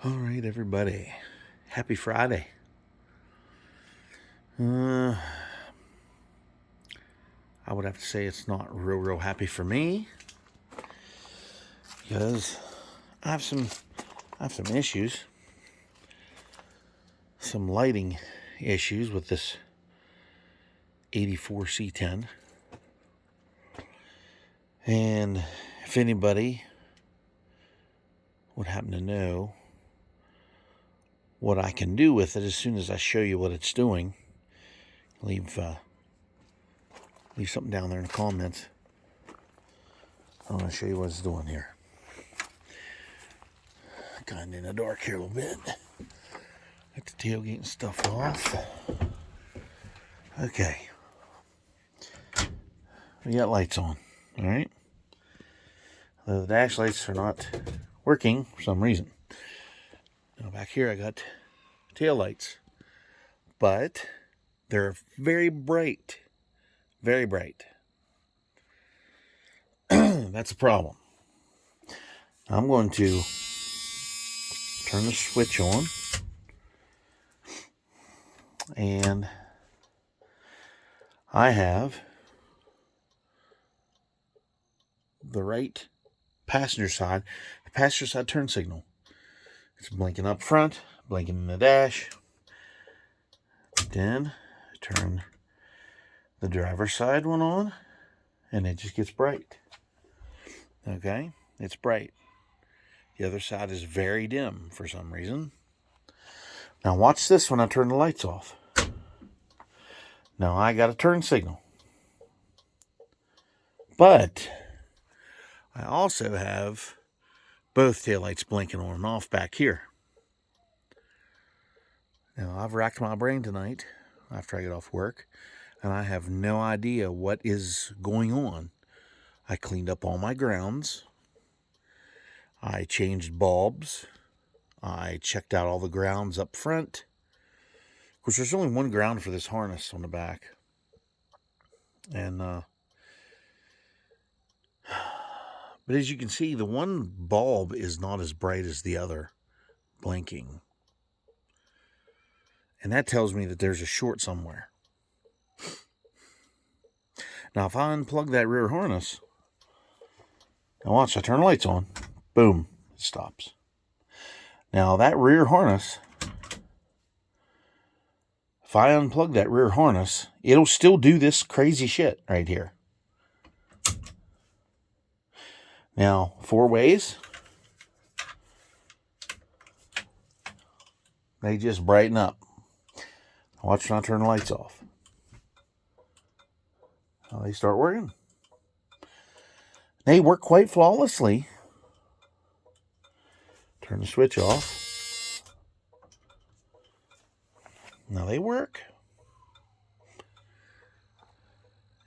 All right, everybody. Happy Friday. I would have to say it's not real happy for me because I have some issues, some lighting issues with this 84 C10. And if anybody would happen to know what I can do with it as soon as I show you what it's doing, leave something down there in the comments. I want to show you what it's doing here. Kind of in the dark here a little bit. Get the tailgate and stuff off. Okay. We got lights on. All right. The dash lights are not working for some reason. Now back here I got tail lights, but they're very bright. Very bright. That's a problem. I'm going to turn the switch on, and I have the right passenger side turn signal. It's blinking up front, blinking in the dash. Then turn the driver's side one on, and it just gets bright. Okay, it's bright. The other side is very dim for some reason. Now watch this when I turn the lights off. Now I got a turn signal. But I also have both taillights blinking on and off back here. Now I've racked my brain tonight after I get off work, and I have no idea what is going on. I cleaned up all my grounds. I changed bulbs. I checked out all the grounds up front. Of course, there's only one ground for this harness on the back. And, but as you can see, the one bulb is not as bright as the other, blinking. And that tells me that there's a short somewhere. Now, if I unplug that rear harness, now watch, I turn the lights on, boom, it stops. Now, that rear harness, if I unplug that rear harness, it'll still do this crazy shit right here. Now, 4 ways, they just brighten up. Watch when I turn the lights off. Now they start working. They work quite flawlessly. Turn the switch off. Now they work.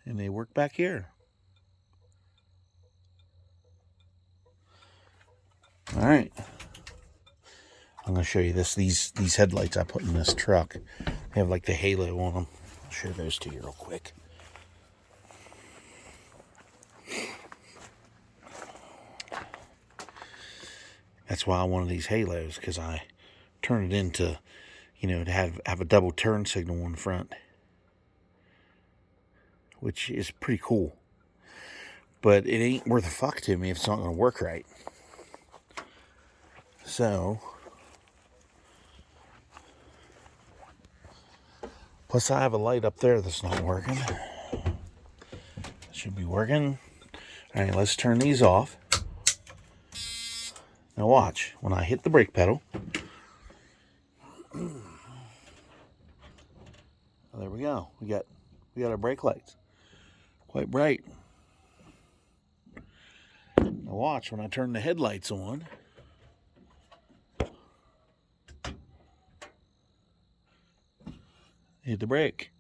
And they work back here. All right. I'm going to show you this. These headlights I put in this truck, they have like the halo on them. I'll show those to you real quick. That's why I wanted these halos, because I turned it into, to have a double turn signal on the front, which is pretty cool. But it ain't worth a fuck to me if it's not going to work right. So, plus I have a light up there that's not working. It should be working. All right, let's turn these off. Now watch, when I hit the brake pedal, there we go. We got our brake lights. Quite bright. Now watch, when I turn the headlights on, hit the brake.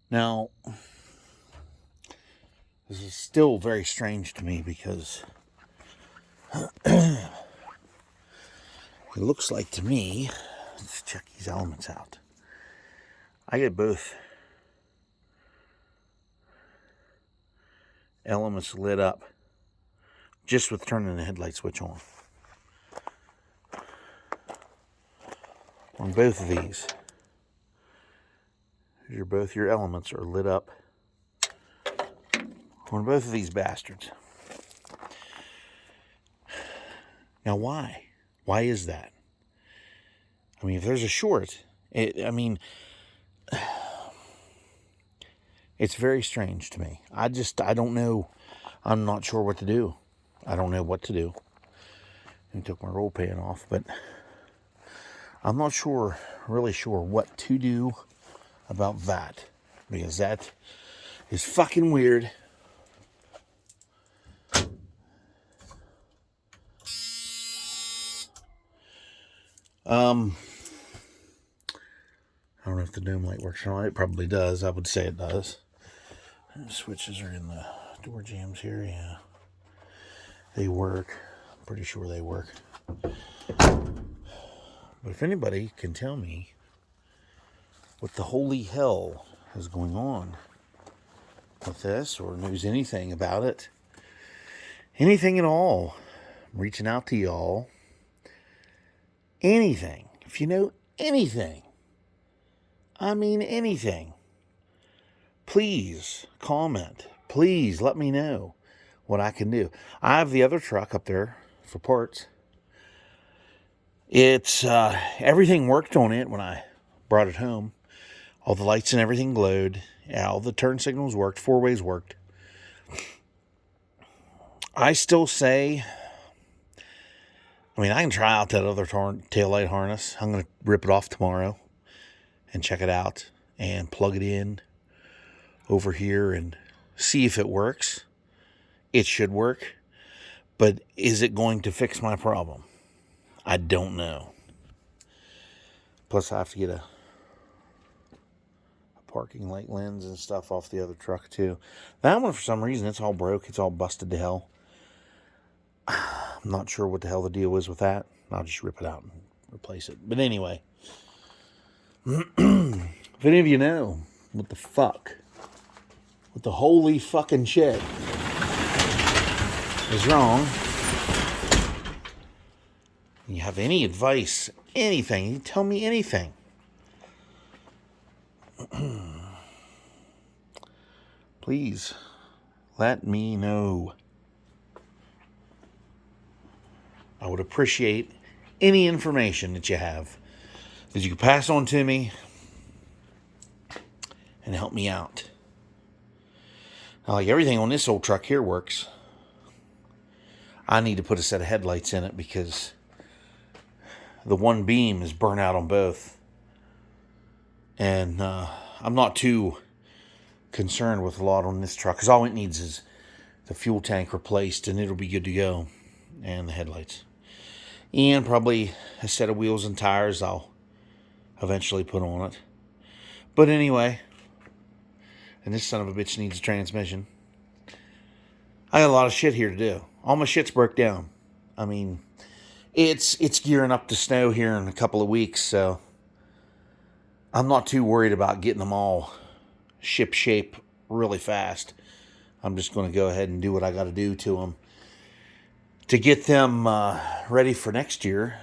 Now, this is still very strange to me because it looks like to me, let's check these elements out. I get both elements lit up just with turning the headlight switch on. On both of these, both your elements are lit up on both of these bastards. Now, why? Why is that? I mean, if there's a short, it's very strange to me. I don't know. I'm not sure what to do. I don't know what to do. I took my roll pan off, but I'm not really sure what to do about that, because that is fucking weird. I don't know if the dome light works or not. It probably does. I would say it does. The switches are in the door jambs here. Yeah, they work. I'm pretty sure they work. But if anybody can tell me what the holy hell is going on with this, or knows anything about it, anything at all, I'm reaching out to y'all. Anything. If you know anything, I mean anything, please comment. Please let me know what I can do. I have the other truck up there for parts. It's everything worked on it when I brought it home. All the lights and everything glowed. All the turn signals worked. 4-ways worked. I still say, I can try out that other taillight harness. I'm going to rip it off tomorrow and check it out and plug it in over here and see if it works. It should work. But is it going to fix my problem? I don't know. Plus, I have to get a parking light lens and stuff off the other truck, too. That one, for some reason, it's all broke. It's all busted to hell. I'm not sure what the hell the deal is with that. I'll just rip it out and replace it. But anyway, if any of you know what the holy fucking shit is wrong, you have any advice, anything, you tell me anything. Please let me know. I would appreciate any information that you have that you can pass on to me and help me out. Now, like everything on this old truck here works. I need to put a set of headlights in it because the one beam is burnt out on both. And I'm not too concerned with a lot on this truck, because all it needs is the fuel tank replaced and it'll be good to go. And the headlights. And probably a set of wheels and tires I'll eventually put on it. But anyway, and this son of a bitch needs a transmission. I got a lot of shit here to do. All my shit's broke down. It's gearing up to snow here in a couple of weeks, so I'm not too worried about getting them all ship shape really fast. I'm just going to go ahead and do what I got to do to them to get them ready for next year.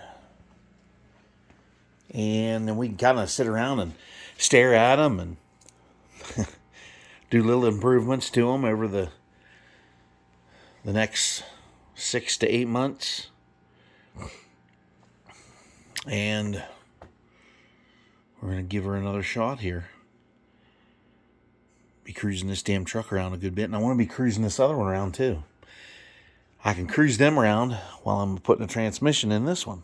And then we can kind of sit around and stare at them and do little improvements to them over the next 6 to 8 months. And we're going to give her another shot here. Be cruising this damn truck around a good bit. And I want to be cruising this other one around too. I can cruise them around while I'm putting a transmission in this one.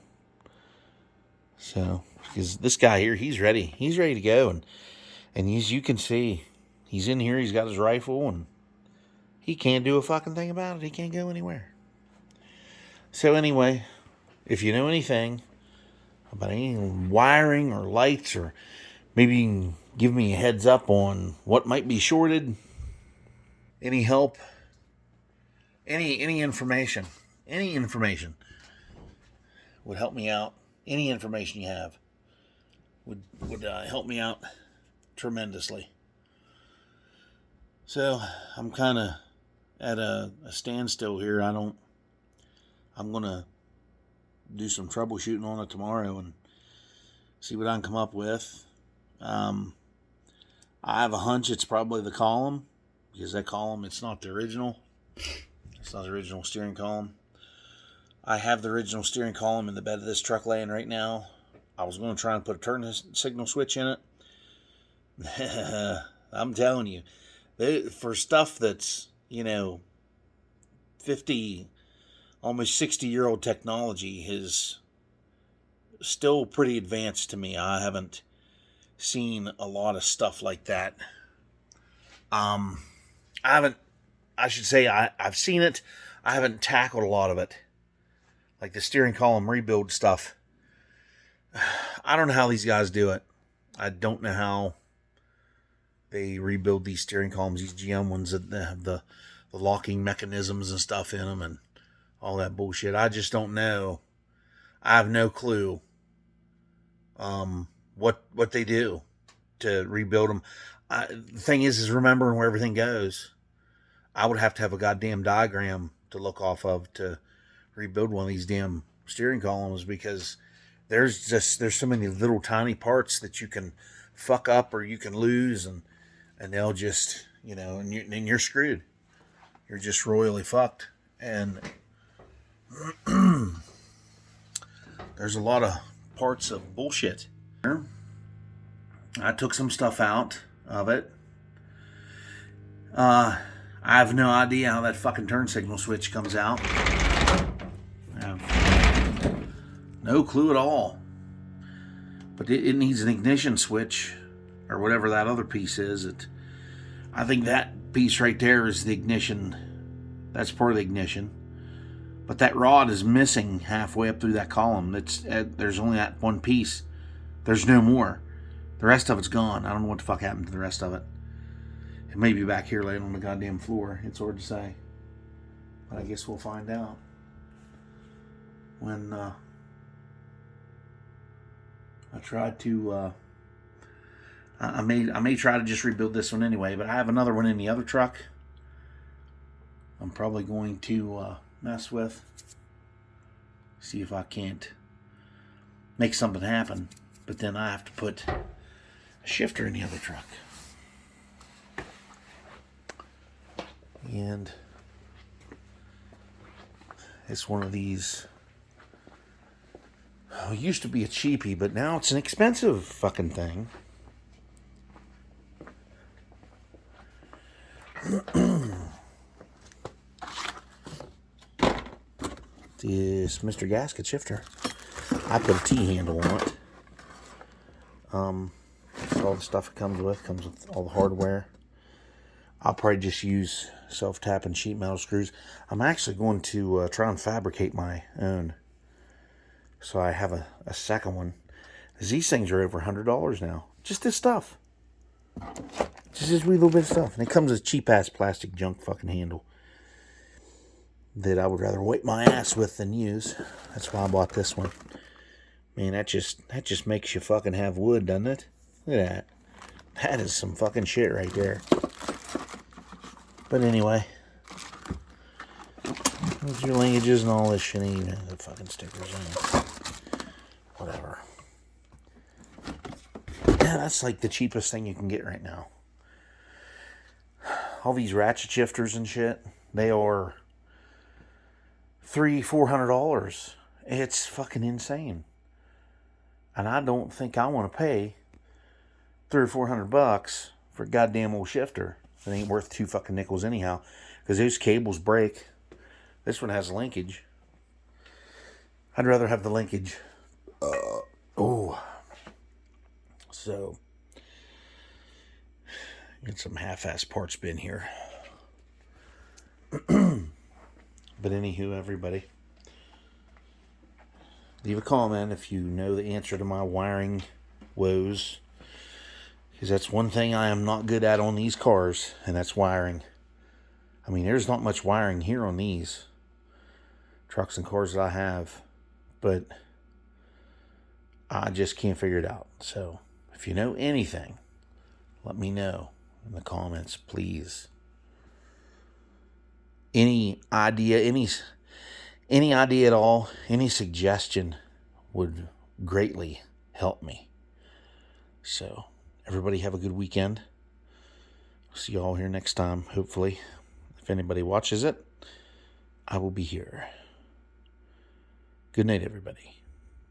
So, because this guy here, he's ready. He's ready to go. And as you can see, he's in here. He's got his rifle. And he can't do a fucking thing about it. He can't go anywhere. So anyway, if you know anything about any wiring or lights, or maybe you can give me a heads up on what might be shorted, any help, any information would help me out. Any information you have would help me out tremendously. So I'm kind of at a standstill here. I'm going to do some troubleshooting on it tomorrow and see what I can come up with. I have a hunch it's probably the column, because that column, it's not the original. It's not the original steering column. I have the original steering column in the bed of this truck laying right now. I was going to try and put a turn signal switch in it. I'm telling you, for stuff that's, 50, almost 60-year-old technology is still pretty advanced to me. I haven't seen a lot of stuff like that. I've seen it. I haven't tackled a lot of it. Like the steering column rebuild stuff. I don't know how these guys do it. I don't know how they rebuild these steering columns, these GM ones that have the locking mechanisms and stuff in them and all that bullshit. I just don't know. I have no clue what they do to rebuild them. The thing is remembering where everything goes. I would have to have a goddamn diagram to look off of to rebuild one of these damn steering columns, because there's so many little tiny parts that you can fuck up or you can lose, and they'll just, and you're screwed. You're just royally fucked. And there's a lot of parts of bullshit. I took some stuff out of it. I have no idea how that fucking turn signal switch comes out. No clue at all. But it needs an ignition switch, or whatever that other piece is. I think that piece right there is the ignition. That's part of the ignition. But that rod is missing halfway up through that column. There's only that one piece. There's no more. The rest of it's gone. I don't know what the fuck happened to the rest of it. It may be back here laying on the goddamn floor. It's hard to say. But I guess we'll find out when I try to I may try to just rebuild this one anyway, but I have another one in the other truck I'm probably going to mess with. See if I can't make something happen. But then I have to put a shifter in the other truck. And it's one of these. It used to be a cheapie, but now it's an expensive fucking thing. This Mr. Gasket shifter. I put a T-handle on it. That's all the stuff it comes with all the hardware. I'll probably just use self-tapping sheet metal screws. I'm actually going to try and fabricate my own. So I have a second one. These things are over $100 now. Just this stuff. Just this wee little bit of stuff. And it comes with cheap-ass plastic junk fucking handle that I would rather wipe my ass with than use. That's why I bought this one. Man, that just makes you fucking have wood, doesn't it? Look at that. That is some fucking shit right there. But anyway, there's your linkages and all this shit. Even the fucking stickers in. Whatever. Yeah, that's like the cheapest thing you can get right now. All these ratchet shifters and shit, they are $300-$400. It's fucking insane. And I don't think I want to pay $300 or $400 for a goddamn old shifter. It ain't worth two fucking nickels anyhow, because those cables break. This one has linkage. I'd rather have the linkage. So, get some half-ass parts bin here. But anywho, everybody, leave a comment if you know the answer to my wiring woes. Because that's one thing I am not good at on these cars, and that's wiring. I mean, there's not much wiring here on these trucks and cars that I have, but I just can't figure it out. So, if you know anything, Let me know in the comments, please. Any idea, any idea at all, any suggestion would greatly help me. So, everybody have a good weekend. See you all here next time, hopefully. If anybody watches it, I will be here. Good night, everybody.